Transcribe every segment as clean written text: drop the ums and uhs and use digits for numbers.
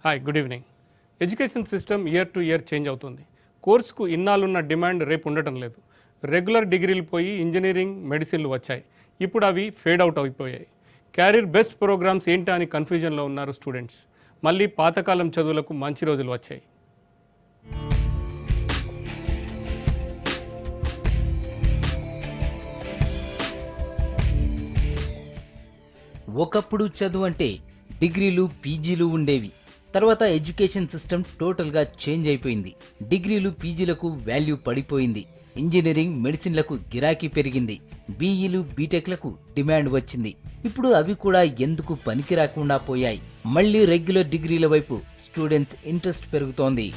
Hi, good evening. Education system year to year change అవుతుంది. కోర్సుకు ఇన్నాళ్ళున్న demand రేపు ఉండటం లేదు. రెగ్యులర్ డిగ్రీలు పోయి ఇంజనీరింగ్, మెడిసిన్లు వచ్చాయి. ఇప్పుడు అవి ఫేడ్ అవుట్ అయిపోయాయి. క్యారియర్ బెస్ట్ ప్రోగ్రామ్స్ ఏంటా అని కన్ఫ్యూజన్లో ఉన్నారు స్టూడెంట్స్. మళ్ళీ పాతకాలం చదువులకు మంచి రోజులు వచ్చాయి. ఒకప్పుడు చదువు అంటే డిగ్రీలు, పీజీలు ఉండేవి. తర్వాత ఎడ్యుకేషన్ సిస్టమ్ టోటల్గా చేంజ్ అయిపోయింది. డిగ్రీలు, పీజీలకు వాల్యూ పడిపోయింది. ఇంజనీరింగ్, మెడిసిన్లకు గిరాకీ పెరిగింది. బీఈలు, బీటెక్లకు డిమాండ్ వచ్చింది. ఇప్పుడు అవి కూడా ఎందుకు పనికి రాకుండా పోయాయి. మళ్ళీ రెగ్యులర్ డిగ్రీల వైపు స్టూడెంట్స్ ఇంట్రెస్ట్ పెరుగుతోంది.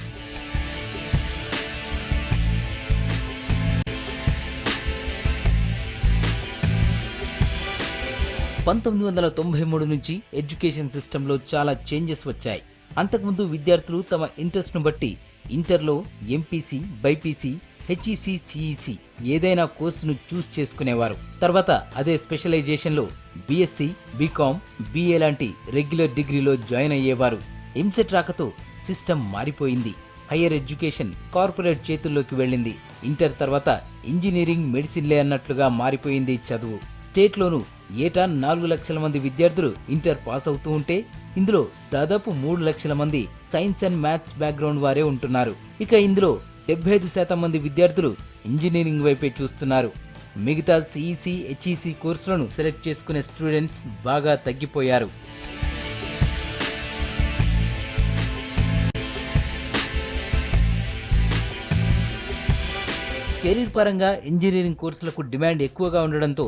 1993 నుంచి ఎడ్యుకేషన్ సిస్టంలో చాలా చేంజెస్ వచ్చాయి. అంతకుముందు విద్యార్థులు తమ ఇంట్రెస్ట్ను బట్టి ఇంటర్లో ఎంపీసీ, బైపీసీ, హెచ్ఈసీ, సిఈసీ ఏదైనా కోర్సును చూస్ చేసుకునేవారు. తర్వాత అదే స్పెషలైజేషన్లో బీఎస్సీ, బీకామ్, బీఏ లాంటి రెగ్యులర్ డిగ్రీలో జాయిన్ అయ్యేవారు. ఎంసెట్ రాకతో సిస్టమ్ మారిపోయింది. హయ్యర్ ఎడ్యుకేషన్ కార్పొరేట్ చేతుల్లోకి వెళ్ళింది. ఇంటర్ తర్వాత ఇంజనీరింగ్, మెడిసిన్లే అన్నట్లుగా మారిపోయింది చదువు. స్టేట్లోనూ ఏటా 4 లక్షల మంది విద్యార్థులు ఇంటర్ పాస్ అవుతూ ఉంటే ఇందులో దాదాపు 3 లక్షల మంది సైన్స్ అండ్ మ్యాథ్స్ బ్యాక్గ్రౌండ్ వారే ఉంటున్నారు. ఇక ఇందులో 75% మంది విద్యార్థులు ఇంజనీరింగ్ వైపే చూస్తున్నారు. మిగతా సిఈసీ, హెచ్ఈసీ కోర్సులను సెలెక్ట్ చేసుకునే స్టూడెంట్స్ బాగా తగ్గిపోయారు. కెరీర్ పరంగా ఇంజనీరింగ్ కోర్సులకు డిమాండ్ ఎక్కువగా ఉండడంతో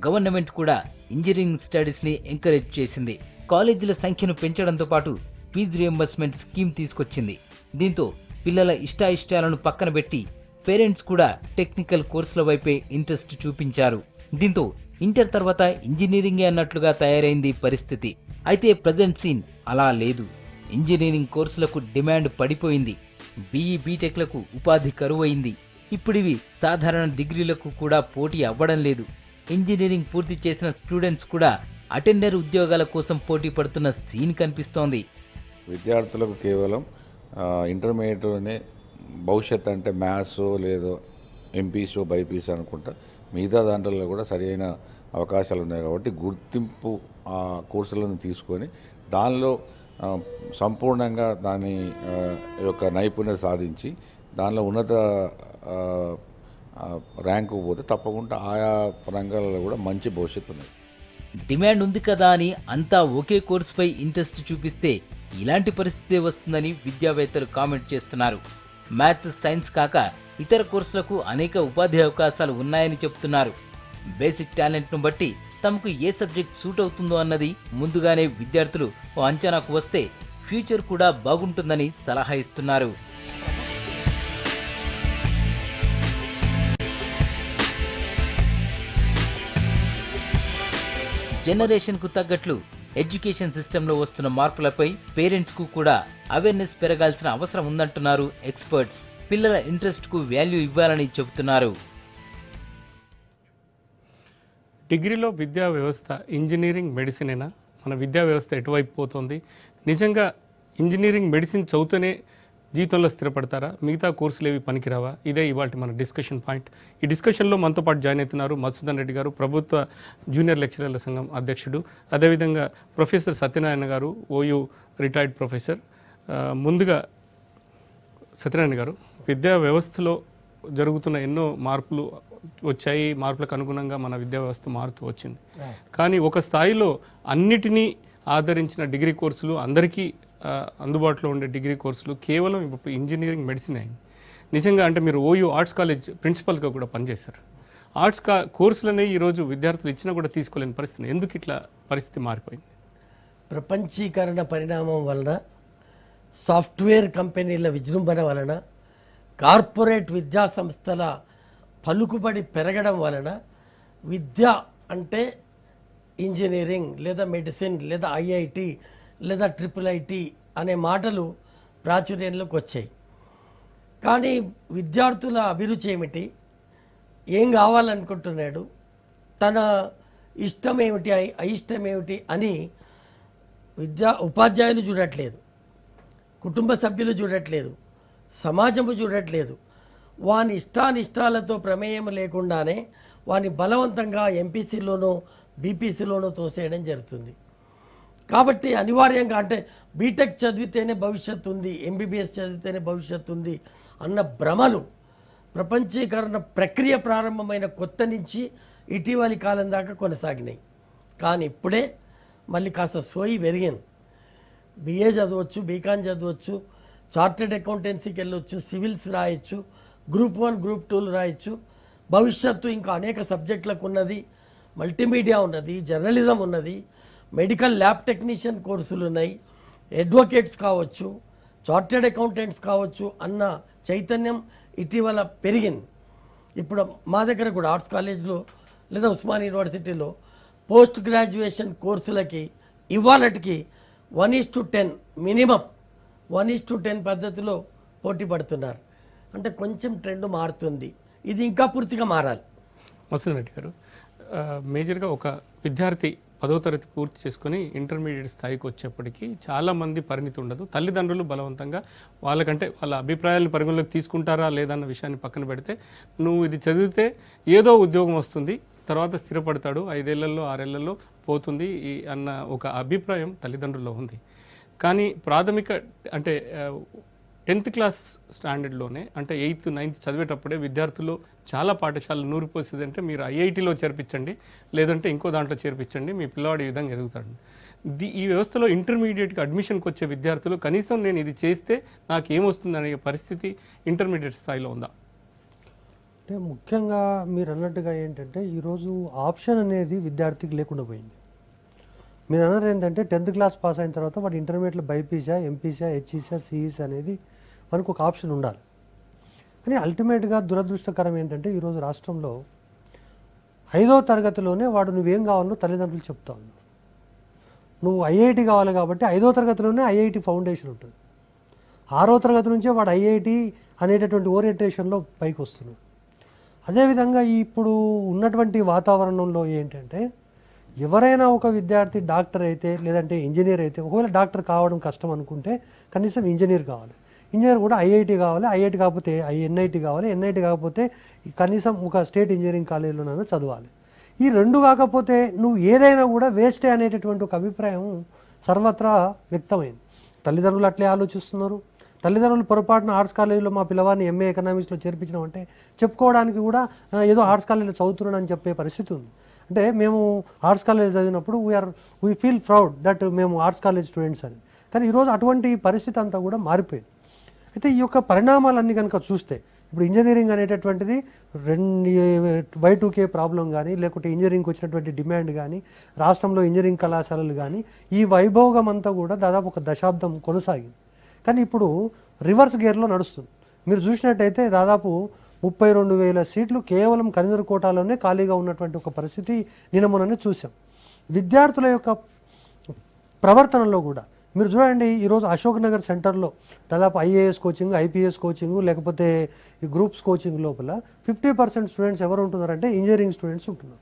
గవర్నమెంట్ కూడా ఇంజనీరింగ్ స్టడీస్ని ఎంకరేజ్ చేసింది. కాలేజీల సంఖ్యను పెంచడంతో పాటు ఫీజు రియంబర్స్మెంట్ స్కీమ్ తీసుకొచ్చింది. దీంతో పిల్లల ఇష్టాయిష్టాలను పక్కన పెట్టి పేరెంట్స్ కూడా టెక్నికల్ కోర్సుల వైపే ఇంట్రెస్ట్ చూపించారు. దీంతో ఇంటర్ తర్వాత ఇంజనీరింగే అన్నట్లుగా తయారైంది పరిస్థితి. అయితే ప్రజెంట్ సీన్ అలా లేదు. ఇంజనీరింగ్ కోర్సులకు డిమాండ్ పడిపోయింది. బీఈ, బీటెక్లకు ఉపాధి కరువైంది. ఇప్పుడివి సాధారణ డిగ్రీలకు కూడా పోటీ అవ్వడం లేదు. ఇంజనీరింగ్ పూర్తి చేసిన స్టూడెంట్స్ కూడా అటెండర్ ఉద్యోగాల కోసం పోటీ పడుతున్న సీన్ కనిపిస్తోంది. విద్యార్థులకు కేవలం ఇంటర్మీడియట్లోనే భవిష్యత్ అంటే మ్యాథ్స్ లేదో ఎంపీసీ, బైపీసీ అనుకుంటా మిగతా దాంట్లో కూడా సరైన అవకాశాలు ఉన్నాయి. కాబట్టి గుర్తింపు కోర్సులను తీసుకొని దానిలో సంపూర్ణంగా దాని యొక్క నైపుణ్యత సాధించి దానిలో ఉన్నత ర్యాంకు పోతే తప్పకుండా ఆయా రంగాలలో కూడా మంచి భవిష్యత్తు ఉంది. డిమాండ్ ఉంది కదా అని అంతా ఒకే కోర్సుపై ఇంట్రెస్ట్ చూపిస్తే ఇలాంటి పరిస్థితి వస్తుందని విద్యావేత్తలు కామెంట్ చేస్తున్నారు. మ్యాథ్స్, సైన్స్ కాక ఇతర కోర్సులకు అనేక ఉపాధి అవకాశాలు ఉన్నాయని చెప్తున్నారు. బేసిక్ టాలెంట్ను బట్టి తమకు ఏ సబ్జెక్ట్ సూట్ అవుతుందో అన్నది ముందుగానే విద్యార్థులు ఓ అంచనాకు వస్తే ఫ్యూచర్ కూడా బాగుంటుందని సలహా ఇస్తున్నారు. జనరేషన్కు తగ్గట్లు ఎడ్యుకేషన్ సిస్టంలో వస్తున్న మార్పులపై పేరెంట్స్కు కూడా అవేర్నెస్ పెరగాల్సిన అవసరం ఉందంటున్నారు ఎక్స్పర్ట్స్. పిల్లల ఇంట్రెస్ట్కు వాల్యూ ఇవ్వాలని చెబుతున్నారు. డిగ్రీలో విద్యా వ్యవస్థ ఇంజనీరింగ్, మెడిసినేనా? మన విద్యా వ్యవస్థ ఎటువైపు పోతుంది? నిజంగా ఇంజనీరింగ్, మెడిసిన్ చదువుతూనే జీవితంలో స్థిరపడతారా? మిగతా కోర్సులు ఏవి పనికిరావా? ఇదే ఇవాళ మన డిస్కషన్ పాయింట్. ఈ డిస్కషన్లో మనతో పాటు జాయిన్ అవుతున్నారు మధుసూదన్ రెడ్డి గారు, ప్రభుత్వ జూనియర్ లెక్చరర్ల సంఘం అధ్యక్షుడు. అదేవిధంగా ప్రొఫెసర్ సత్యనారాయణ గారు, ఓయూ రిటైర్డ్ ప్రొఫెసర్. ముందుగా సత్యనారాయణ గారు, విద్యా వ్యవస్థలో జరుగుతున్న ఎన్నో మార్పులు వచ్చాయి. మార్పులకు అనుగుణంగా మన విద్యా వ్యవస్థ మారుతూ వచ్చింది. కానీ ఒక స్థాయిలో అన్నిటినీ ఆదరించిన డిగ్రీ కోర్సులు, అందరికీ అందుబాటులో ఉండే డిగ్రీ కోర్సులు కేవలం ఇప్పుడు ఇంజనీరింగ్, మెడిసిన్ అయింది. నిజంగా అంటే మీరు ఓయూ ఆర్ట్స్ కాలేజ్ ప్రిన్సిపల్గా కూడా పనిచేశారు. ఆర్ట్స్ కోర్సులనే ఈరోజు విద్యార్థులు ఇచ్చినా కూడా తీసుకోలేని పరిస్థితి. ఎందుకు ఇట్లా పరిస్థితి మారిపోయింది? ప్రపంచీకరణ పరిణామం వలన, సాఫ్ట్వేర్ కంపెనీల విజృంభణ వలన, కార్పొరేట్ విద్యా సంస్థల పలుకుబడి పెరగడం వలన విద్య అంటే ఇంజనీరింగ్ లేదా మెడిసిన్ లేదా ఐఐటి లేదా IIIT అనే మాటలు ప్రాచుర్యంలోకి వచ్చాయి. కానీ విద్యార్థుల అభిరుచి ఏమిటి, ఏం కావాలనుకుంటున్నాడు, తన ఇష్టం ఏమిటి, అయిష్టం ఏమిటి అని ఉపాధ్యాయులు చూడట్లేదు. కుటుంబ సభ్యులు చూడట్లేదు, సమాజము చూడట్లేదు. వాని ఇష్టానిష్టాలతో ప్రమేయం లేకుండానే వాని బలవంతంగా ఎంపీసీలోనో బీపీసీలోనో తోసేయడం జరుగుతుంది. కాబట్టి అనివార్యంగా అంటే బీటెక్ చదివితేనే భవిష్యత్తు ఉంది, ఎంబీబీఎస్ చదివితేనే భవిష్యత్తు ఉంది అన్న భ్రమలు ప్రపంచీకరణ ప్రక్రియ ప్రారంభమైన కొత్త నుంచి ఇటీవలి కాలం దాకా కొనసాగినాయి. కానీ ఇప్పుడే మళ్ళీ కాస్త సోయి పెరిగింది. బిఏ చదవచ్చు, బీకాన్ చదవచ్చు, చార్టెడ్ అకౌంటెన్సీకి వెళ్ళొచ్చు, సివిల్స్ రాయొచ్చు, గ్రూప్ 1 గ్రూప్ 2లు రాయొచ్చు. భవిష్యత్తు ఇంకా అనేక సబ్జెక్టులకు ఉన్నది, మల్టీమీడియా ఉన్నది, జర్నలిజం ఉన్నది, మెడికల్ ల్యాబ్ టెక్నీషియన్ కోర్సులు ఉన్నాయి, అడ్వకేట్స్ కావచ్చు, చార్టెడ్ అకౌంటెంట్స్ కావచ్చు అన్న చైతన్యం ఇటీవల పెరిగింది. ఇప్పుడు మా దగ్గర కూడా ఆర్ట్స్ కాలేజ్లో లేదా ఉస్మాన్ యూనివర్సిటీలో పోస్ట్ గ్రాడ్యుయేషన్ కోర్సులకి ఇవాళకి 1:10 మినిమం 1:10 పద్ధతిలో పోటీ పడుతున్నారు. అంటే కొంచెం ట్రెండ్ మారుతుంది, ఇది ఇంకా పూర్తిగా మారాలి. మసూద్ రెడ్డి గారు, మేజర్గా ఒక విద్యార్థి 10వ తరగతి పూర్తి చేసుకొని ఇంటర్మీడియట్ స్థాయికి వచ్చేప్పటికీ చాలామంది పరిణితి ఉండదు. తల్లిదండ్రులు బలవంతంగా వాళ్ళకంటే వాళ్ళ అభిప్రాయాలను పరిగణలోకి తీసుకుంటారా లేదన్న విషయాన్ని పక్కన పెడితే, నువ్వు ఇది చదివితే ఏదో ఉద్యోగం వస్తుంది, తర్వాత స్థిరపడతాడు, 5 ఏళ్లలో 6 ఏళ్లలో పోతుంది అన్న ఒక అభిప్రాయం తల్లిదండ్రుల్లో ఉంది. కానీ ప్రాథమిక అంటే 10th క్లాస్ స్టాండర్డ్లోనే అంటే 8th 9th చదివేటప్పుడే విద్యార్థులు చాలా పాఠశాలలు నూరిపోసేది అంటే మీరు ఐఐటీలో చేర్పించండి, లేదంటే ఇంకో దాంట్లో చేర్పించండి, మీ పిల్లవాడు ఈ విధంగా ఎదుగుతాడు. ఈ వ్యవస్థలో ఇంటర్మీడియట్కి అడ్మిషన్కి వచ్చే విద్యార్థులు కనీసం నేను ఇది చేస్తే నాకు ఏమొస్తుంది అనే పరిస్థితి ఇంటర్మీడియట్ స్థాయిలో ఉందా? అంటే ముఖ్యంగా మీరు అన్నట్టుగా ఏంటంటే ఈరోజు ఆప్షన్ అనేది విద్యార్థికి లేకుండా పోయింది. మీరు అన్నారు ఏంటంటే 10th క్లాస్ పాస్ అయిన తర్వాత వాడు ఇంటర్మీడియట్లో బైపీసా, ఎంపీసా, హెచ్ఈసా, సిఈసా అనేది మనకు ఒక ఆప్షన్ ఉండాలి. కానీ అల్టిమేట్గా దురదృష్టకరం ఏంటంటే ఈరోజు రాష్ట్రంలో 5వ తరగతిలోనే వాడు నువ్వేం కావాలో తల్లిదండ్రులు చెప్తా ఉన్నారు. నువ్వు ఐఐటి కావాలి కాబట్టి 5వ తరగతిలోనే ఐఐటి ఫౌండేషన్ ఉంటుంది. 6వ తరగతి నుంచే వాడు ఐఐటి అనేటటువంటి ఓరియంటేషన్లో పైకి వస్తున్నాడు. అదేవిధంగా ఇప్పుడు ఉన్నటువంటి వాతావరణంలో ఏంటంటే ఎవరైనా ఒక విద్యార్థి డాక్టర్ అయితే లేదంటే ఇంజనీర్ అయితే, ఒకవేళ డాక్టర్ కావడం కష్టం అనుకుంటే కనీసం ఇంజనీర్ కావాలి, ఇంజనీర్ కూడా ఐఐటి కావాలి, ఐఐటి కాకపోతే ఎన్ఐటి కావాలి, ఎన్ఐటి కాకపోతే కనీసం ఒక స్టేట్ ఇంజనీరింగ్ కాలేజీలోనైనా చదవాలి. ఈ 2 కాకపోతే నువ్వు ఏదైనా కూడా వేస్టే అనేటటువంటి ఒక అభిప్రాయం సర్వత్రా వ్యక్తమైంది. తల్లిదండ్రులు అట్లే ఆలోచిస్తున్నారు. తల్లిదండ్రులు పొరపాటున ఆర్ట్స్ కాలేజీలో మా పిల్లవాడిని ఎంఏ ఎకనామిక్స్లో చేర్పించినామంటే చెప్పుకోవడానికి కూడా ఏదో ఆర్ట్స్ కాలేజీలో చదువుతున్నాడని చెప్పే పరిస్థితి ఉంది. అంటే మేము ఆర్ట్స్ కాలేజ్ చదివినప్పుడు వీ ఫీల్ ప్రౌడ్ దట్ మేము ఆర్ట్స్ కాలేజ్ స్టూడెంట్స్ అని. కానీ ఈరోజు అటువంటి పరిస్థితి అంతా కూడా మారిపోయింది. అయితే ఈ యొక్క పరిణామాలన్నీ కనుక చూస్తే ఇప్పుడు ఇంజనీరింగ్ అనేటటువంటిది Y2K ప్రాబ్లం కానీ లేకుంటే ఇంజనీరింగ్కి వచ్చినటువంటి డిమాండ్ కానీ రాష్ట్రంలో ఇంజనీరింగ్ కళాశాలలు కానీ ఈ వైభోగం అంతా కూడా దాదాపు ఒక దశాబ్దం కొనసాగింది. కానీ ఇప్పుడు రివర్స్ గేర్లో నడుస్తుంది. మీరు చూసినట్టయితే దాదాపు 32,000 సీట్లు కేవలం కరీంనగర్ కోటాలోనే ఖాళీగా ఉన్నటువంటి ఒక పరిస్థితి నిన్న మొన్ననే చూసాం. విద్యార్థుల యొక్క ప్రవర్తనలో కూడా మీరు చూడండి, ఈరోజు అశోక్ నగర్ సెంటర్లో దాదాపు ఐఏఎస్ కోచింగ్, ఐపీఎస్ కోచింగ్ లేకపోతే ఈ గ్రూప్స్ కోచింగ్ లోపల 50% స్టూడెంట్స్ ఎవరు ఉంటున్నారంటే ఇంజనీరింగ్ స్టూడెంట్స్ ఉంటున్నారు.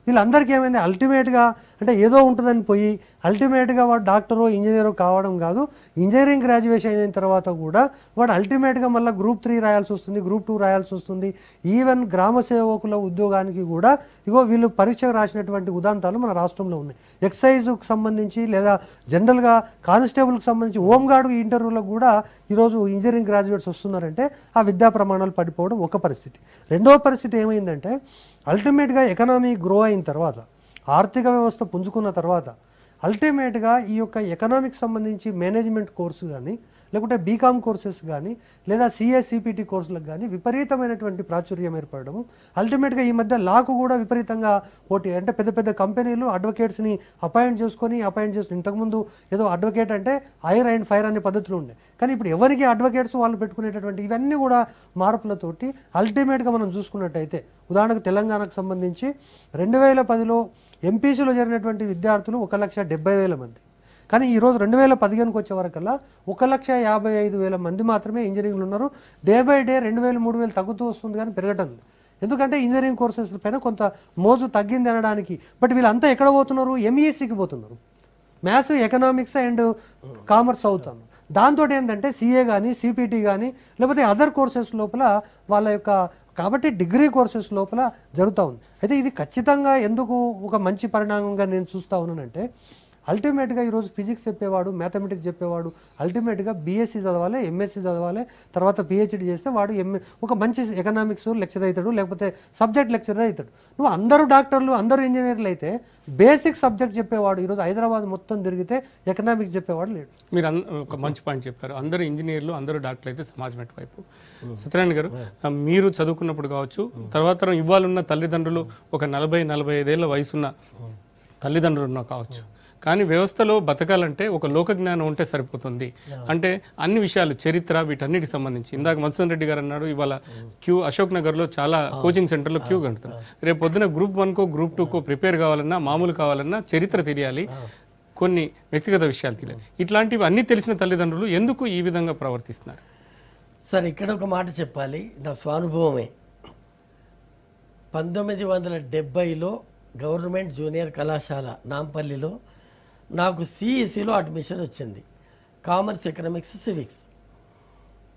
వీళ్ళందరికీ ఏమైంది అల్టిమేట్గా అంటే ఏదో ఉంటుందని పోయి అల్టిమేట్గా వాడు డాక్టరో ఇంజనీరో కావడం కాదు, ఇంజనీరింగ్ గ్రాడ్యుయేషన్ అయిన తర్వాత కూడా వాడు అల్టిమేట్గా మళ్ళీ గ్రూప్ 3 రాయాల్సి వస్తుంది, గ్రూప్ 2 రాయాల్సి వస్తుంది. ఈవెన్ గ్రామ సేవకుల ఉద్యోగానికి కూడా ఇగో వీళ్ళు పరీక్ష రాసినటువంటి ఉదాంతాలు మన రాష్ట్రంలో ఉన్నాయి. ఎక్సైజ్కి సంబంధించి లేదా జనరల్గా కానిస్టేబుల్కి సంబంధించి హోంగార్డు ఇంటర్వ్యూలకు కూడా ఈరోజు ఇంజనీరింగ్ గ్రాడ్యుయేట్స్ వస్తున్నారంటే ఆ విద్యా ప్రమాణాలు పడిపోవడం ఒక పరిస్థితి. రెండవ పరిస్థితి ఏమైందంటే అల్టిమేట్గా ఎకనామీ గ్రో అయిన తర్వాత, ఆర్థిక వ్యవస్థ పుంజుకున్న తర్వాత అల్టిమేట్గా ఈ యొక్క ఎకనామిక్స్ సంబంధించి మేనేజ్మెంట్ కోర్సు కానీ లేకుంటే బీకామ్ కోర్సెస్ కానీ లేదా సిపిటి కోర్సులకు కానీ విపరీతమైనటువంటి ప్రాచుర్యం ఏర్పడము. అల్టిమేట్గా ఈ మధ్య లాకు కూడా విపరీతంగా పోటీ, అంటే పెద్ద పెద్ద కంపెనీలు అడ్వకేట్స్ని అపాయింట్ చేసుకొని ఇంతకుముందు ఏదో అడ్వకేట్ అంటే ఐర్ అండ్ ఫైర్ అనే పద్ధతులు ఉండే, కానీ ఇప్పుడు ఎవరికి అడ్వకేట్స్ వాళ్ళు పెట్టుకునేటటువంటి ఇవన్నీ కూడా మార్పులతోటి అల్టిమేట్గా మనం చూసుకున్నట్టయితే ఉదాహరణకు తెలంగాణకు సంబంధించి 2010లో ఎంపీసీలో జరిగినటువంటి విద్యార్థులు 1,70,000 మంది. కానీ ఈరోజు 2015కి వచ్చే వరకల్లా 1,55,000 మంది మాత్రమే ఇంజనీరింగ్లు ఉన్నారు. డే బై డే 2,000 3,000 తగ్గుతూ వస్తుంది కానీ పెరగటం లేదు. ఎందుకంటే ఇంజనీరింగ్ కోర్సెస్ పైన కొంత మోజు తగ్గింది అనడానికి. బట్ వీళ్ళంతా ఎక్కడ పోతున్నారు? ఎంఈఎస్సికి పోతున్నారు. మ్యాథ్స్, ఎకనామిక్స్ అండ్ కామర్స్ అవుతాను. దాంతో ఏంటంటే సిఏ కానీ సిపిటి కానీ లేకపోతే అదర్ కోర్సెస్ లోపల వాళ్ళ యొక్క కాబట్టి డిగ్రీ కోర్సెస్ లోపల జరుగుతూ ఉంది. అయితే ఇది ఖచ్చితంగా ఎందుకు ఒక మంచి పరిణామంగా నేను చూస్తూ ఉన్నానంటే అల్టిమేట్గా ఈరోజు ఫిజిక్స్ చెప్పేవాడు, మ్యాథమెటిక్స్ చెప్పేవాడు అల్టిమేట్గా బీఎస్సీ చదవాలి, ఎంఎస్సీ చదవాలి, తర్వాత పిహెచ్డి చేస్తే వాడు ఒక మంచి ఎకనామిక్స్ లెక్చరర్ అవుతాడు, లేకపోతే సబ్జెక్ట్ లెక్చరర్ అవుతాడు. నువ్వు అందరూ డాక్టర్లు అందరూ ఇంజనీర్లు అయితే బేసిక్ సబ్జెక్ట్ చెప్పేవాడు ఈరోజు హైదరాబాద్ మొత్తం తిరిగితే ఎకనామిక్స్ చెప్పేవాడు లేడు. మీరు ఒక మంచి పాయింట్ చెప్పారు, అందరూ ఇంజనీర్లు అందరూ డాక్టర్లు అయితే సమాజం ఎటువైపు. సత్యనారాయణ గారు, మీరు చదువుకున్నప్పుడు కావచ్చు, తర్వాత ఇవ్వాలున్న తల్లిదండ్రులు ఒక 40-45 ఏళ్ళ వయసున్న తల్లిదండ్రులు కావచ్చు, కానీ వ్యవస్థలో బతకాలంటే ఒక లోక జ్ఞానం ఉంటే సరిపోతుంది. అంటే అన్ని విషయాలు చరిత్ర వీటన్నిటికి సంబంధించి ఇందాక మధుసూదన్ రెడ్డి గారు అన్నాడు, ఇవాళ అశోక్ నగర్లో చాలా కోచింగ్ సెంటర్లో క్యూ కడుతున్నారు. రేపు పొద్దున గ్రూప్ 1కో గ్రూప్ 2కో ప్రిపేర్ కావాలన్నా మామూలు కావాలన్నా చరిత్ర తెలియాలి, కొన్ని వ్యక్తిగత విషయాలు తెలియాలి. ఇట్లాంటివి అన్నీ తెలిసిన తల్లిదండ్రులు ఎందుకు ఈ విధంగా ప్రవర్తిస్తున్నారు? సార్ ఇక్కడ ఒక మాట చెప్పాలి, నా స్వానుభవమే. 1970లో గవర్నమెంట్ జూనియర్ కళాశాల నాంపల్లిలో నాకు సిఈసిలో అడ్మిషన్ వచ్చింది, కామర్స్, ఎకనామిక్స్, సివిక్స్.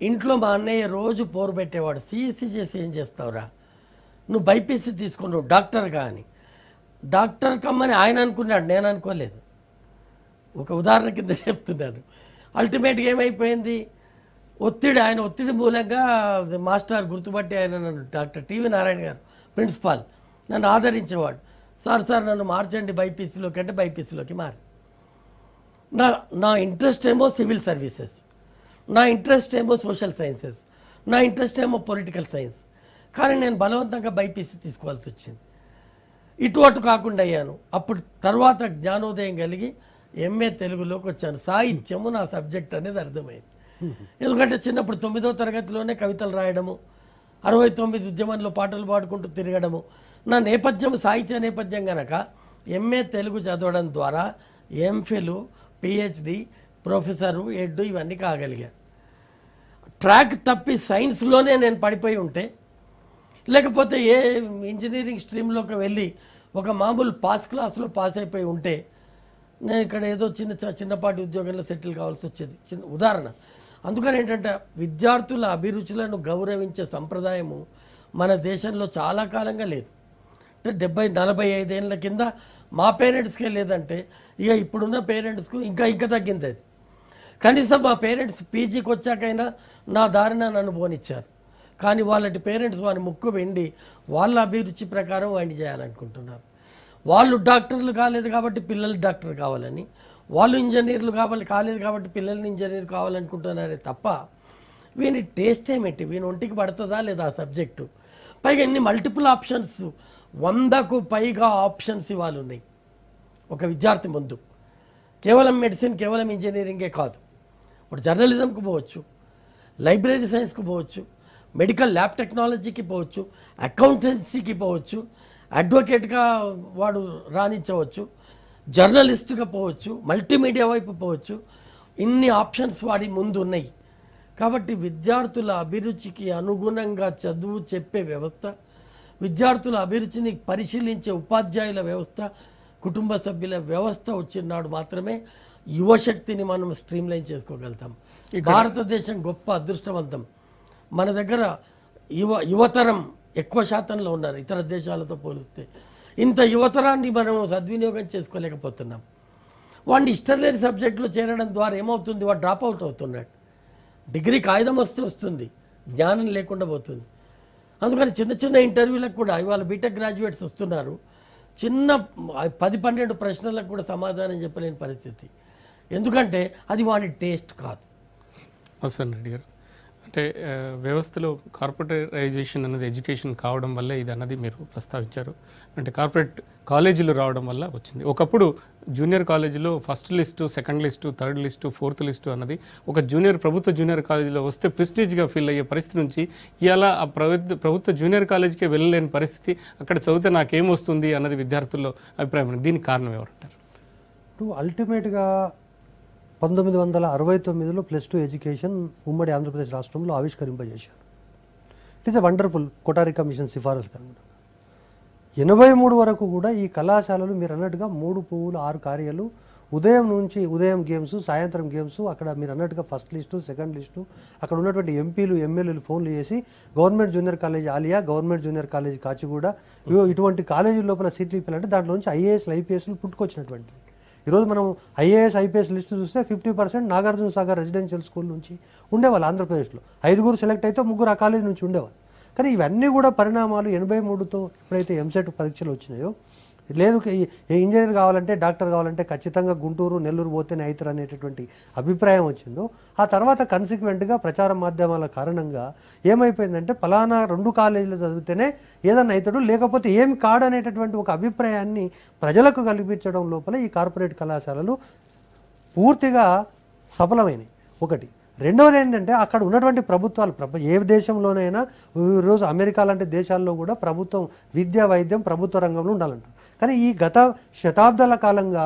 ఇంట్లో మా అన్నయ్య రోజు పోరు పెట్టేవాడు, సిఈసి చేసి ఏం చేస్తావురా, నువ్వు బైపీసీ తీసుకుని నువ్వు డాక్టర్గా అని. డాక్టర్ కమ్మని ఆయన అనుకున్నాడు, నేను అనుకోలేదు. ఒక ఉదాహరణ కింద చెప్తున్నాను. అల్టిమేట్గా ఏమైపోయింది, ఆయన ఒత్తిడి మూలంగా మాస్టర్ గుర్తుపట్టి ఆయన నన్ను డాక్టర్ టీవీ నారాయణ గారు ప్రిన్సిపాల్ నన్ను ఆదరించేవాడు. సార్ నన్ను మార్చండి బైపీసీలోకి అంటే బైపీసీలోకి మారి. నా ఇంట్రెస్ట్ ఏమో సివిల్ సర్వీసెస్, నా ఇంట్రెస్ట్ ఏమో సోషల్ సైన్సెస్, నా ఇంట్రెస్ట్ ఏమో పొలిటికల్ సైన్స్. కానీ నేను బలవంతంగా బైపీసీ తీసుకోవాల్సి వచ్చింది. ఇటు అటు కాకుండా అయ్యాను. అప్పుడు తర్వాత జ్ఞానోదయం కలిగి ఎంఏ తెలుగులోకి వచ్చాను. సాహిత్యము నా సబ్జెక్ట్ అనేది అర్థమైంది. ఎందుకంటే చిన్నప్పుడు 9వ తరగతిలోనే కవితలు రాయడము, 69 ఉద్యమంలో పాటలు పాడుకుంటూ తిరగడము, నా నేపథ్యం సాహిత్య నేపథ్యం కనుక ఎంఏ తెలుగు చదవడం ద్వారా ఎంఫిల్, పిహెచ్డి, ప్రొఫెసరు, ఎడ్ ఇవన్నీ కాగలిగా. ట్రాక్ తప్పి సైన్స్లోనే నేను పడిపోయి ఉంటే, లేకపోతే ఏ ఇంజనీరింగ్ స్ట్రీమ్లోకి వెళ్ళి ఒక మామూలు క్లాస్లో పాస్ అయిపోయి ఉంటే నేను ఇక్కడ ఏదో చిన్నపాటి ఉద్యోగంలో సెటిల్ కావాల్సి వచ్చేది. చిన్న ఉదాహరణ. అందుకని ఏంటంటే విద్యార్థుల అభిరుచులను గౌరవించే సంప్రదాయము మన దేశంలో చాలా కాలంగా లేదు. అంటే 40-45 ఏళ్ళ కింద మా పేరెంట్స్కే లేదంటే ఇక ఇప్పుడున్న పేరెంట్స్కు ఇంకా తగ్గింది అది. కనీసం మా పేరెంట్స్ పీజీకి వచ్చాకైనా నా దారిన నన్ను పోనిచ్చారు. కానీ వాళ్ళటి పేరెంట్స్ వారి ముక్కు వెండి వాళ్ళ అభిరుచి ప్రకారం వాడిని చేయాలనుకుంటున్నారు. వాళ్ళు డాక్టర్లు కాలేదు కాబట్టి పిల్లలు డాక్టర్ కావాలని, వాళ్ళు ఇంజనీర్లు కాలేదు కాబట్టి పిల్లల్ని ఇంజనీర్ కావాలనుకుంటున్నారే తప్ప వీని టేస్ట్ ఏమిటి, వీని ఒంటికి పడుతుందా లేదా ఆ సబ్జెక్టు. పైగా ఎన్ని మల్టిపుల్ ఆప్షన్స్, 100కు పైగా ఆప్షన్స్ ఇవాళ ఉన్నాయి ఒక విద్యార్థి ముందు. కేవలం మెడిసిన్, కేవలం ఇంజనీరింగే కాదు, ఇప్పుడు జర్నలిజంకి పోవచ్చు, లైబ్రరీ సైన్స్కి పోవచ్చు, మెడికల్ ల్యాబ్ టెక్నాలజీకి పోవచ్చు, అకౌంటెన్సీకి పోవచ్చు, అడ్వకేట్గా వాడు రాణించవచ్చు, జర్నలిస్టుగా పోవచ్చు, మల్టీమీడియా వైపు పోవచ్చు. ఇన్ని ఆప్షన్స్ వాడి ముందు ఉన్నాయి. కాబట్టి విద్యార్థుల అభిరుచికి అనుగుణంగా చదువు చెప్పే వ్యవస్థ, విద్యార్థుల అభిరుచిని పరిశీలించే ఉపాధ్యాయుల వ్యవస్థ, కుటుంబ సభ్యుల వ్యవస్థ వచ్చినాడు మాత్రమే యువశక్తిని మనం స్ట్రీమ్లైన్ చేసుకోగలుగుతాం. భారతదేశం గొప్ప అదృష్టవంతం. మన దగ్గర యువతరం ఎక్కువ శాతంలో ఉన్నారు ఇతర దేశాలతో పోలిస్తే. ఇంత యువతరాన్ని మనం సద్వినియోగం చేసుకోలేకపోతున్నాం. వాడిని ఇష్టం లేని సబ్జెక్టులో చేరడం ద్వారా ఏమవుతుంది, వాడు డ్రాప్ అవుట్ అవుతున్నాడు. డిగ్రీ కాగితం వస్తే వస్తుంది, జ్ఞానం లేకుండా పోతుంది. అందుకని చిన్న ఇంటర్వ్యూలకు కూడా ఇవాళ బీటెక్ గ్రాడ్యుయేట్స్ వస్తున్నారు, చిన్న 10-12 ప్రశ్నలకు కూడా సమాధానం చెప్పలేని పరిస్థితి. ఎందుకంటే అది వాడి టేస్ట్ కాదు. వసంత్ రెడ్డి గారు, అంటే వ్యవస్థలో కార్పొరేటైజేషన్ అన్నది ఎడ్యుకేషన్ కావడం వల్లే ఇది అన్నది మీరు ప్రస్తావించారు. అంటే కార్పొరేట్ కాలేజీలు రావడం వల్ల వచ్చింది. ఒకప్పుడు జూనియర్ కాలేజీలో first list, second list, third list, fourth list అన్నది ఒక ప్రభుత్వ జూనియర్ కాలేజీలో వస్తే ప్రెస్టీజ్గా ఫీల్ అయ్యే పరిస్థితి నుంచి ఇవాళ ఆ ప్రభుత్వ జూనియర్ కాలేజీకి వెళ్ళలేని పరిస్థితి, అక్కడ చదివితే నాకేమొస్తుంది అన్నది విద్యార్థుల్లో అభిప్రాయం. దీనికి కారణం ఎవరంటారు? ఇప్పుడు అల్టిమేట్గా 1969లో +2 ఎడ్యుకేషన్ ఉమ్మడి ఆంధ్రప్రదేశ్ రాష్ట్రంలో ఆవిష్కరింపజేశారు. It is a wonderful Kothari commission సిఫారసు కనుక 83 వరకు కూడా ఈ కళాశాలలు మీరు అన్నట్టుగా 3 పువ్వులు 6 కార్యాలు, ఉదయం గేమ్స్, సాయంత్రం గేమ్స్, అక్కడ మీరు అన్నట్టుగా ఫస్ట్ లిస్టు, సెకండ్ లిస్టు, అక్కడ ఉన్నటువంటి ఎంపీలు ఎమ్మెల్యేలు ఫోన్లు చేసి government junior college Aliya, government junior college Kachiguda, ఇటువంటి కాలేజీ లోపల సీట్లు ఇప్పాలంటే దాంట్లో నుంచి ఐఏఎస్లు ఐపీఎస్లు పుట్టుకొచ్చినటువంటివి. ఈరోజు మనం ఐఏఎస్ ఐపీఎస్ లిస్టు చూస్తే 50% నాగార్జున సాగర్ రెసిడెన్షియల్ స్కూల్ నుంచి ఉండేవాళ్ళు ఆంధ్రప్రదేశ్లో. 5 సెలెక్ట్ అయితే 3 ఆ కాలేజ్ నుంచి ఉండేవాళ్ళు. కానీ ఇవన్నీ కూడా పరిణామాలు 83తో ఎప్పుడైతే ఎంసెట్ పరీక్షలు వచ్చినాయో, లేదు ఇంజనీర్ కావాలంటే డాక్టర్ కావాలంటే ఖచ్చితంగా గుంటూరు నెల్లూరు పోతేనే అవుతారు అనేటటువంటి అభిప్రాయం వచ్చిందో, ఆ తర్వాత కన్సిక్వెంట్గా ప్రచార మాధ్యమాల కారణంగా ఏమైపోయిందంటే ఫలానా 2 కాలేజీలు చదివితేనే ఏదన్నా అవుతాడు, లేకపోతే ఏమి కాడనేటటువంటి ఒక అభిప్రాయాన్ని ప్రజలకు కల్పించడం లోపల ఈ కార్పొరేట్ కళాశాలలు పూర్తిగా సఫలమైనవి. ఒకటి. రెండవది ఏంటంటే అక్కడ ఉన్నటువంటి ప్రభుత్వాలు ఏ దేశంలోనైనా ఈరోజు అమెరికా లాంటి దేశాల్లో కూడా ప్రభుత్వం విద్యా వైద్యం ప్రభుత్వ రంగంలో ఉండాలంటారు. కానీ ఈ గత శతాబ్దాల కాలంగా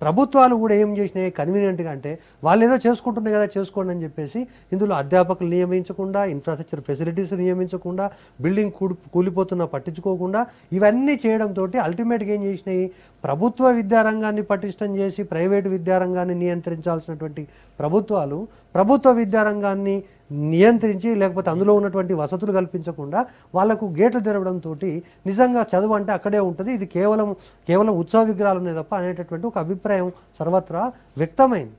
ప్రభుత్వాలు కూడా ఏం చేసినాయి కన్వీనియంట్గా అంటే వాళ్ళు ఏదో చేసుకుంటున్నాయి కదా చేసుకోండి అని చెప్పేసి ఇందులో అధ్యాపకులు నియమించకుండా, ఇన్ఫ్రాస్ట్రక్చర్ ఫెసిలిటీస్ నియమించకుండా, బిల్డింగ్ కూలిపోతున్నా పట్టించుకోకుండా ఇవన్నీ చేయడంతో అల్టిమేట్గా ఏం చేసినాయి, ప్రభుత్వ విద్యారంగాన్ని పటిష్టం చేసి ప్రైవేటు విద్యారంగాన్ని నియంత్రించాల్సినటువంటి ప్రభుత్వాలు ప్రభుత్వ విద్యారంగాన్ని నియంత్రించి లేకపోతే అందులో ఉన్నటువంటి వసతులు కల్పించకుండా వాళ్లకు గేట్లు తెరవడంతో నిజంగా చదువు అంటే అక్కడే ఉంటుంది, ఇది కేవలం ఉత్సవ విగ్రహాలు తప్ప అనేటటువంటి ఒక అభిప్రాయం సర్వత్రా వ్యక్తమైంది.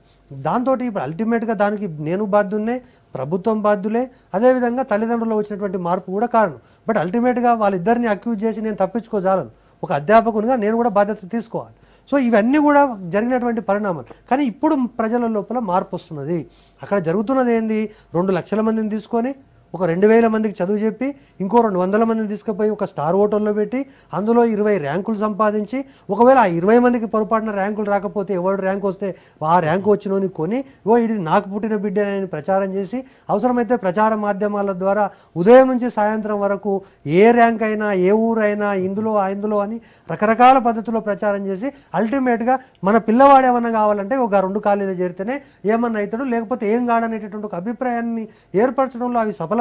దాంతో ఇప్పుడు అల్టిమేట్గా దానికి నేను బాధ్యున్నే, ప్రభుత్వం బాధ్యులే, అదేవిధంగా తల్లిదండ్రులు వచ్చినటువంటి మార్పు కూడా కారణం. బట్ అల్టిమేట్గా వాళ్ళిద్దరిని అక్యూజ్ చేసి నేను తప్పించుకోజాలను, ఒక అధ్యాపకునిగా నేను కూడా బాధ్యత తీసుకోవాలి. సో ఇవన్నీ కూడా జరిగినటువంటి పరిణామాలు. కానీ ఇప్పుడు ప్రజల లోపల మార్పు వస్తున్నది. అక్కడ జరుగుతున్నది ఏంది, 2 లక్షల మందిని తీసుకొని ఒక 2000 మందికి చదువు చెప్పి ఇంకో 200 మందిని తీసుకుపోయి ఒక స్టార్ హోటల్లో పెట్టి అందులో 20 ర్యాంకులు సంపాదించి, ఒకవేళ ఆ 20 మందికి పొరపాటున ర్యాంకులు రాకపోతే ఎవరు ర్యాంక్ వస్తే ఆ ర్యాంకు వచ్చినోని కొని ఇది నాకు పుట్టిన బిడ్డని ప్రచారం చేసి, అవసరమైతే ప్రచార మాధ్యమాల ద్వారా ఉదయం నుంచి సాయంత్రం వరకు ఏ ర్యాంక్ అయినా ఏ ఊరైనా ఇందులో అని రకరకాల పద్ధతుల్లో ప్రచారం చేసి అల్టిమేట్గా మన పిల్లవాడు ఏమన్నా కావాలంటే ఒక 2 కాలేజీలు చేరితేనే ఏమన్నా అవుతాడు, లేకపోతే ఏం కాడనేటటువంటి ఒక అభిప్రాయాన్ని ఏర్పరచడంలో అవి సఫలమైనవి.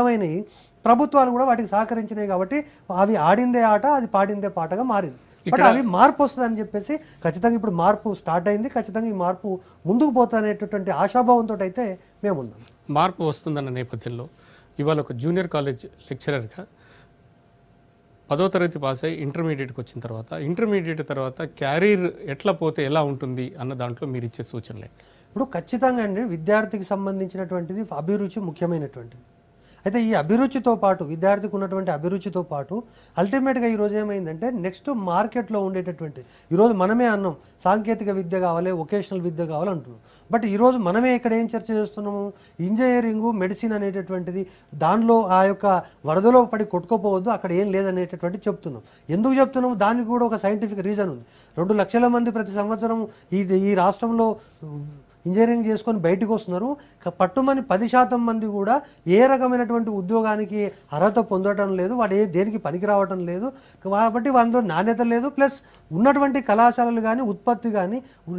ప్రభుత్వాలు కూడా వాటికి సహకరించినాయి కాబట్టి అవి ఆడిందే ఆట, అది పాడిందే పాటగా మారింది. బట్ అవి మార్పు వస్తుందని చెప్పేసి ఖచ్చితంగా ఇప్పుడు మార్పు స్టార్ట్ అయింది. ఖచ్చితంగా ఈ మార్పు ముందుకు పోతానేటటువంటి ఆశాభావంతో అయితే మేమున్నాం. మార్పు వస్తుందన్న నేపథ్యంలో ఇవాళ ఒక జూనియర్ కాలేజ్ లెక్చరర్గా 10వ తరగతి పాస్ అయ్యి ఇంటర్మీడియట్కి వచ్చిన తర్వాత, ఇంటర్మీడియట్ తర్వాత క్యారీర్ ఎట్లా పోతే ఎలా ఉంటుంది అన్న దాంట్లో మీరు ఇచ్చే సూచనలే. ఇప్పుడు ఖచ్చితంగా అండి విద్యార్థికి సంబంధించినటువంటిది అభిరుచి ముఖ్యమైనటువంటిది. అయితే ఈ అభిరుచితో పాటు విద్యార్థికి ఉన్నటువంటి అభిరుచితో పాటు అల్టిమేట్గా ఈరోజు ఏమైందంటే నెక్స్ట్ మార్కెట్లో ఉండేటటువంటి, ఈరోజు మనమే అన్నాం సాంకేతిక విద్య కావాలి, వొకేషనల్ విద్య కావాలి అంటున్నాం. బట్ ఈరోజు మనమే ఇక్కడ ఏం చర్చ చేస్తున్నాము, ఇంజనీరింగు మెడిసిన్ అనేటటువంటిది దానిలో ఆ యొక్క వరదలో పడి కొట్టుకోపోవద్దు, అక్కడ ఏం లేదనేటటువంటి చెప్తున్నాం. ఎందుకు చెప్తున్నాము, దానికి కూడా ఒక సైంటిఫిక్ రీజన్ ఉంది. 2 లక్షల మంది ప్రతి సంవత్సరం ఈ రాష్ట్రంలో ఇంజనీరింగ్ చేసుకొని బయటకు వస్తున్నారు. పట్టుమని 10% మంది కూడా ఏ రకమైనటువంటి ఉద్యోగానికి అర్హత పొందడం లేదు, వాడు దేనికి పనికి రావటం లేదు. కాబట్టి అందులో నాణ్యత లేదు. ప్లస్ ఉన్నటువంటి కళాశాలలు కానీ ఉత్పత్తి కానీ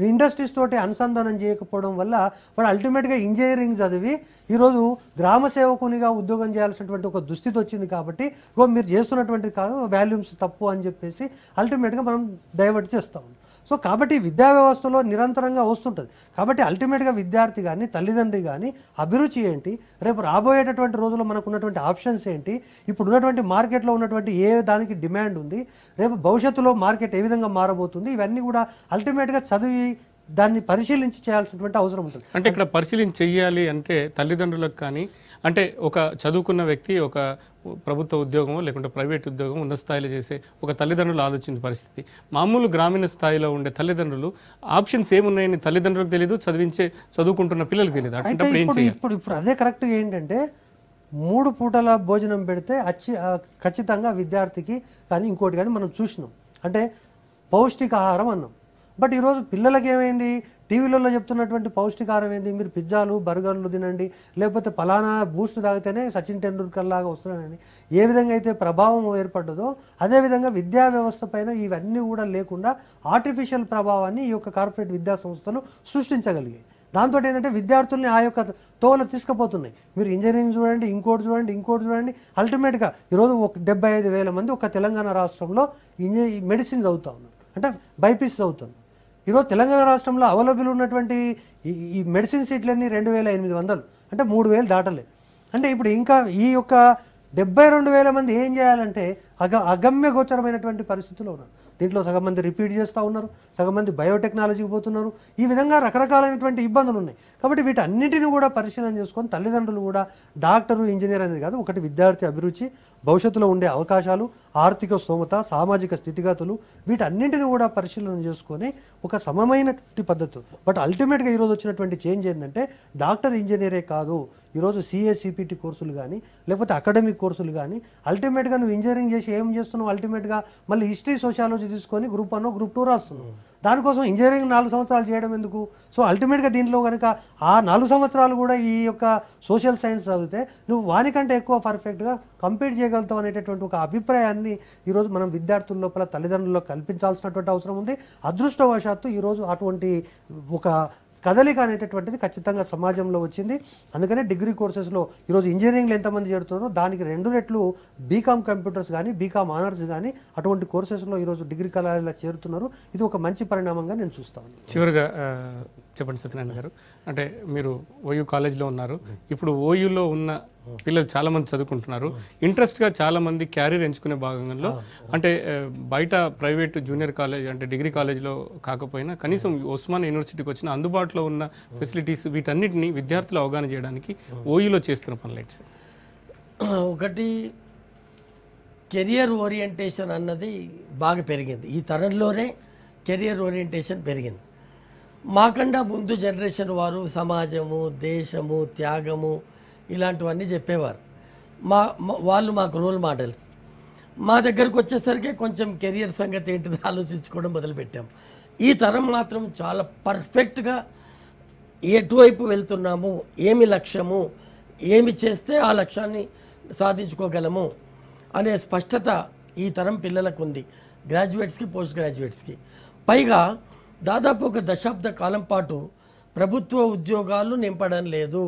ఇండస్ట్రీస్ తోటి అనుసంధానం చేయకపోవడం వల్ల వాడు అల్టిమేట్గా ఇంజనీరింగ్ చదివి ఈరోజు గ్రామ సేవకునిగా ఉద్యోగం చేయాల్సినటువంటి ఒక దుస్థితి వచ్చింది. కాబట్టి మీరు చేస్తున్నటువంటి కాదు వాల్యూమ్స్ తప్పు అని చెప్పేసి అల్టిమేట్గా మనం డైవర్ట్ చేస్తాం. సో కాబట్టి విద్యా వ్యవస్థలో నిరంతరంగా వస్తుంటుంది. కాబట్టి అల్టిమేట్గా విద్యార్థి కానీ తల్లిదండ్రి కానీ అభిరుచి ఏంటి, రేపు రాబోయేటటువంటి రోజుల్లో మనకు ఉన్నటువంటి ఆప్షన్స్ ఏంటి, ఇప్పుడు ఉన్నటువంటి మార్కెట్లో ఉన్నటువంటి ఏ దానికి డిమాండ్ ఉంది, రేపు భవిష్యత్తులో మార్కెట్ ఏ విధంగా మారబోతుంది, ఇవన్నీ కూడా అల్టిమేట్గా చదివి దాన్ని పరిశీలించి చేయాల్సినటువంటి అవసరం ఉంటుంది. అంటే ఇక్కడ పరిశీలించి చెయ్యాలి అంటే తల్లిదండ్రులకు కానీ, అంటే ఒక చదువుకున్న వ్యక్తి ఒక ప్రభుత్వ ఉద్యోగమో లేకుంటే ప్రైవేట్ ఉద్యోగం ఉన్నత స్థాయిలో చేసే ఒక తల్లిదండ్రులు ఆలోచించే పరిస్థితి, మామూలు గ్రామీణ స్థాయిలో ఉండే తల్లిదండ్రులు ఆప్షన్స్ ఏమున్నాయని తల్లిదండ్రులకు తెలియదు, చదువుకుంటున్న పిల్లలకు తెలియదు. అంటే ఇప్పుడు అదే కరెక్ట్గా ఏంటంటే 3 పూటల భోజనం పెడితే ఖచ్చితంగా విద్యార్థికి కానీ ఇంకోటి కానీ మనం చూసినాం, అంటే పౌష్టికాహారం అన్నాం. బట్ ఈరోజు పిల్లలకి ఏమైంది, టీవీలలో చెప్తున్నటువంటి పౌష్టికాహారం ఏంది, మీరు పిజ్జాలు బర్గర్లు తినండి, లేకపోతే పలానా బూస్ట్ తాగితేనే సచిన్ టెండూల్కర్ లాగా వస్తున్నానని ఏ విధంగా అయితే ప్రభావం ఏర్పడ్డదో అదేవిధంగా విద్యా వ్యవస్థ పైన ఇవన్నీ కూడా లేకుండా ఆర్టిఫిషియల్ ప్రభావాన్ని ఈ యొక్క కార్పొరేట్ విద్యా సంస్థలు సృష్టించగలిగాయి. దాంతో ఏంటంటే విద్యార్థుల్ని ఆ యొక్క తోవలో తీసుకుపోతున్నాయి. మీరు ఇంజనీరింగ్ చూడండి, ఇంకోటి చూడండి, అల్టిమేట్గా ఈరోజు 75,000 మంది ఒక తెలంగాణ రాష్ట్రంలో మెడిసిన్ చదువుతూ ఉన్నారు, అంటే బైపీసీ చదువుతున్నారు. ఈరోజు తెలంగాణ రాష్ట్రంలో అవైలబుల్ ఉన్నటువంటి ఈ మెడిసిన్ సీట్లన్నీ 2,800, అంటే 3,000 దాటలే. అంటే ఇప్పుడు ఇంకా ఈ యొక్క 72,000 మంది ఏం చేయాలంటే అగమ్య గోచరమైనటువంటి పరిస్థితుల్లో ఉన్నారు. దీంట్లో సగం మంది రిపీట్ చేస్తూ ఉన్నారు, సగం మంది బయోటెక్నాలజీకి పోతున్నారు. ఈ విధంగా రకరకాలైనటువంటి ఇబ్బందులు ఉన్నాయి. కాబట్టి వీటన్నిటిని కూడా పరిశీలన చేసుకొని తల్లిదండ్రులు కూడా డాక్టరు, ఇంజనీర్ అనేది కాదు, ఒకటి విద్యార్థి అభిరుచి, భవిష్యత్తులో ఉండే అవకాశాలు, ఆర్థిక స్తోమత, సామాజిక స్థితిగతులు, వీటన్నింటిని కూడా పరిశీలన చేసుకొని ఒక సమమైనటువంటి పద్ధతి. బట్ అల్టిమేట్గా ఈరోజు వచ్చినటువంటి చేంజ్ ఏంటంటే డాక్టర్, ఇంజనీరే కాదు, ఈరోజు సిఏ, సిపిటి కోర్సులు కానీ లేకపోతే అకాడమిక్ కోర్సులు కానీ, అల్టిమేట్గా నువ్వు ఇంజనీరింగ్ చేసి ఏం చేస్తున్నావు, అల్టిమేట్గా మళ్ళీ హిస్టరీ, సోషాలజీ తీసుకొని గ్రూప్ 1, గ్రూప్ 2 రాస్తున్నావు. దానికోసం ఇంజనీరింగ్ 4 సంవత్సరాలు చేయడం ఎందుకు? సో అల్టిమేట్గా దీంట్లో కనుక ఆ 4 సంవత్సరాలు కూడా ఈ యొక్క సోషల్ సైన్స్ చదివితే నువ్వు వానికంటే ఎక్కువ పర్ఫెక్ట్గా కంప్లీట్ చేయగలుగుతావు అనేటటువంటి ఒక అభిప్రాయాన్ని ఈరోజు మనం విద్యార్థుల లోపల, తల్లిదండ్రుల్లో కల్పించాల్సినటువంటి అవసరం ఉంది. అదృష్టవశాత్తు ఈరోజు అటువంటి ఒక కదలిక అనేటటువంటిది ఖచ్చితంగా సమాజంలో వచ్చింది. అందుకనే డిగ్రీ కోర్సెస్లో ఈరోజు ఇంజనీరింగ్లో ఎంతమంది చేరుతున్నారో దానికి 2 రెట్లు బీకామ్ కంప్యూటర్స్ కానీ, బీకామ్ ఆనర్స్ కానీ అటువంటి కోర్సెస్లో ఈరోజు డిగ్రీ కళాశాలలో చేరుతున్నారు. ఇది ఒక మంచి పరిణామంగా నేను చూస్తాను. చివరిగా చెప్పండి సత్యనారాయణ గారు, అంటే మీరు ఓయూ కాలేజ్లో ఉన్నారు, ఇప్పుడు ఓయూలో ఉన్న పిల్లలు చాలామంది చదువుకుంటున్నారు, ఇంట్రెస్ట్గా చాలామంది క్యారియర్ ఎంచుకునే భాగంలో అంటే బయట ప్రైవేట్ జూనియర్ కాలేజ్ అంటే డిగ్రీ కాలేజ్లో కాకపోయినా కనీసం ఉస్మానియా యూనివర్సిటీకి వచ్చిన అందుబాటులో ఉన్న ఫెసిలిటీస్ వీటన్నిటిని విద్యార్థులు అవగాహన చేయడానికి ఓయూలో చేస్తున్న పనులు. ఒకటి, కెరియర్ ఓరియంటేషన్ అన్నది బాగా పెరిగింది. ఈ తరంలోనే కెరియర్ ఓరియంటేషన్ పెరిగింది. మాకన్నా ముందు జనరేషన్ వారు సమాజము, దేశము, త్యాగము ఇలాంటివన్నీ చెప్పేవారు. వాళ్ళు మాకు రోల్ మోడల్స్. మా దగ్గరకు వచ్చేసరికి కొంచెం కెరియర్ సంగతి ఏంటిది ఆలోచించుకోవడం మొదలుపెట్టాం. ఈ తరం మాత్రం చాలా పర్ఫెక్ట్గా ఎటువైపు వెళ్తున్నాము, ఏమి లక్ష్యము, ఏమి చేస్తే ఆ లక్ష్యాన్ని సాధించుకోగలము అనే స్పష్టత ఈ తరం పిల్లలకు ఉంది, గ్రాడ్యుయేట్స్కి, పోస్ట్ గ్రాడ్యుయేట్స్కి. పైగా దాదాపు ఒక దశాబ్ద కాలం పాటు ప్రభుత్వ ఉద్యోగాలు నింపడం లేదు,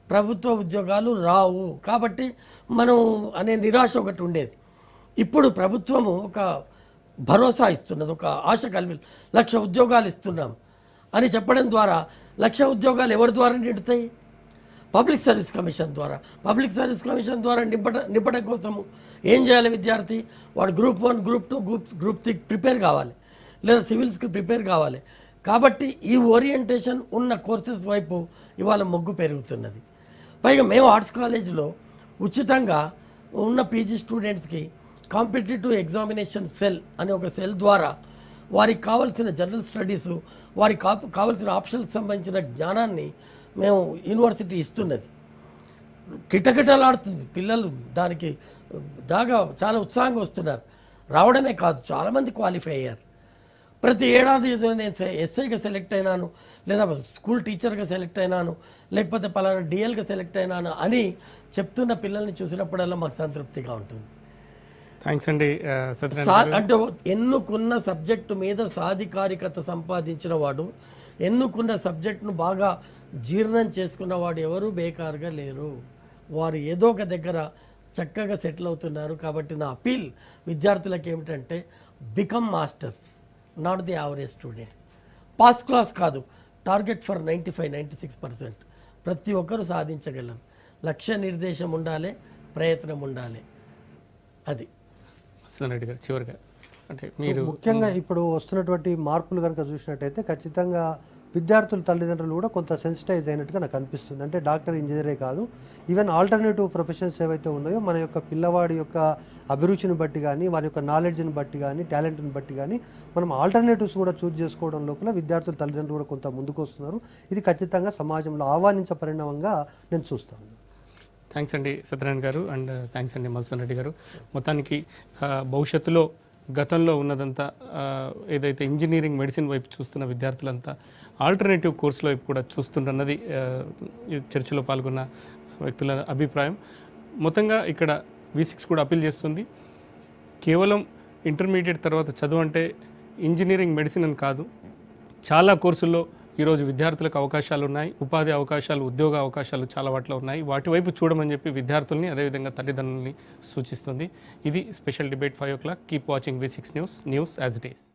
ప్రభుత్వ ఉద్యోగాలు రావు, కాబట్టి మనం అనే నిరాశ ఒకటి ఉండేది. ఇప్పుడు ప్రభుత్వము ఒక భరోసా ఇస్తున్నది, ఒక ఆశ కలిగి 1,00,000 ఉద్యోగాలు ఇస్తున్నాం అని చెప్పడం ద్వారా 1,00,000 ఉద్యోగాలు ఎవరి ద్వారా నిండుతాయి? పబ్లిక్ సర్వీస్ కమిషన్ ద్వారా. పబ్లిక్ సర్వీస్ కమిషన్ ద్వారా నింపడం కోసము ఏం చేయాలి విద్యార్థి? వాడు గ్రూప్ 1, గ్రూప్ 2, గ్రూప్ 3 ప్రిపేర్ కావాలి, లేదా సివిల్స్కి ప్రిపేర్ కావాలి. కాబట్టి ఈ ఓరియంటేషన్ ఉన్న కోర్సెస్ వైపు ఇవాళ మొగ్గు పెరుగుతున్నది. పైగా మేము ఆర్ట్స్ కాలేజీలో ఉచితంగా ఉన్న పీజీ స్టూడెంట్స్కి కాంపిటేటివ్ ఎగ్జామినేషన్ సెల్ అనే ఒక సెల్ ద్వారా వారికి కావాల్సిన జనరల్ స్టడీసు, వారికి కావాల్సిన ఆప్షన్కి సంబంధించిన జ్ఞానాన్ని మేము యూనివర్సిటీ ఇస్తున్నది. కిటకిటలాడుతుంది, పిల్లలు దానికి దాగా చాలా ఉత్సాహంగా వస్తున్నారు. రావడమే కాదు, చాలామంది క్వాలిఫై అయ్యారు. ప్రతి ఏడాది నేను ఎస్ఐగా సెలెక్ట్ అయినాను, లేదా స్కూల్ టీచర్గా సెలెక్ట్ అయినాను, లేకపోతే పలానా డిఎల్గా సెలెక్ట్ అయినాను అని చెప్తున్న పిల్లల్ని చూసినప్పుడల్లా మాకు సంతృప్తిగా ఉంటుంది. థ్యాంక్స్ అండి సత్యనారాయణ. అంటే ఎన్నుకున్న సబ్జెక్టు మీద సాధికారికత సంపాదించిన వాడు, ఎన్నుకున్న సబ్జెక్టును బాగా జీర్ణం చేసుకున్నవాడు ఎవరు బేకారుగా లేరు. వారు ఏదో ఒక దగ్గర చక్కగా సెటిల్ అవుతున్నారు. కాబట్టి నా అపీల్ విద్యార్థులకు ఏమిటంటే, become masters, not the average students. Pass class కాదు, టార్గెట్ ఫర్ 95-96%. ప్రతి ఒక్కరు సాధించగలరు. లక్ష్య నిర్దేశం ఉండాలి, ప్రయత్నం ఉండాలి. అది రెడ్డి గారు చివరిగా అంటే మీరు ముఖ్యంగా ఇప్పుడు వస్తున్నటువంటి మార్పులు కనుక చూసినట్టయితే ఖచ్చితంగా విద్యార్థుల తల్లిదండ్రులు కూడా కొంత సెన్సిటైజ్ అయినట్టుగా నాకు అనిపిస్తుంది. అంటే డాక్టర్, ఇంజనీరే కాదు, ఈవెన్ ఆల్టర్నేటివ్ ప్రొఫెషన్స్ ఏవైతే ఉన్నాయో మన యొక్క పిల్లవాడి యొక్క అభిరుచిని బట్టి కానీ, వారి యొక్క నాలెడ్జ్ని బట్టి కానీ, టాలెంట్ని బట్టి కానీ మనం ఆల్టర్నేటివ్స్ కూడా చూస్ చేసుకోవడం లోపల విద్యార్థుల తల్లిదండ్రులు కూడా కొంత ముందుకు వస్తున్నారు. ఇది ఖచ్చితంగా సమాజంలో ఆహ్వానించే పరిణామంగా నేను చూస్తాను. థ్యాంక్స్ అండి సత్యనారాయణ గారు, అండ్ థ్యాంక్స్ అండి మధుసూదన్ రెడ్డి గారు. మొత్తానికి భవిష్యత్తులో గతంలో ఉన్నదంతా ఏదైతే ఇంజనీరింగ్, మెడిసిన్ వైపు చూస్తున్న విద్యార్థులంతా ఆల్టర్నేటివ్ కోర్సుల వైపు కూడా చూస్తుండన్నది చర్చలో పాల్గొన్న వ్యక్తుల అభిప్రాయం. మొత్తంగా ఇక్కడ V6 కూడా అప్పీల్ చేస్తుంది, కేవలం ఇంటర్మీడియట్ తర్వాత చదువు అంటే ఇంజనీరింగ్, మెడిసిన్ అని కాదు, చాలా కోర్సుల్లో ఈరోజు విద్యార్థులకు అవకాశాలు ఉన్నాయి, ఉపాధి అవకాశాలు, ఉద్యోగ అవకాశాలు చాలా వాటిలో ఉన్నాయి. వాటి వైపు చూడమని చెప్పి విద్యార్థుల్ని అదేవిధంగా తల్లిదండ్రులని సూచిస్తుంది. ఇది special debate 5 o'clock. Keep watching V6 news as it is.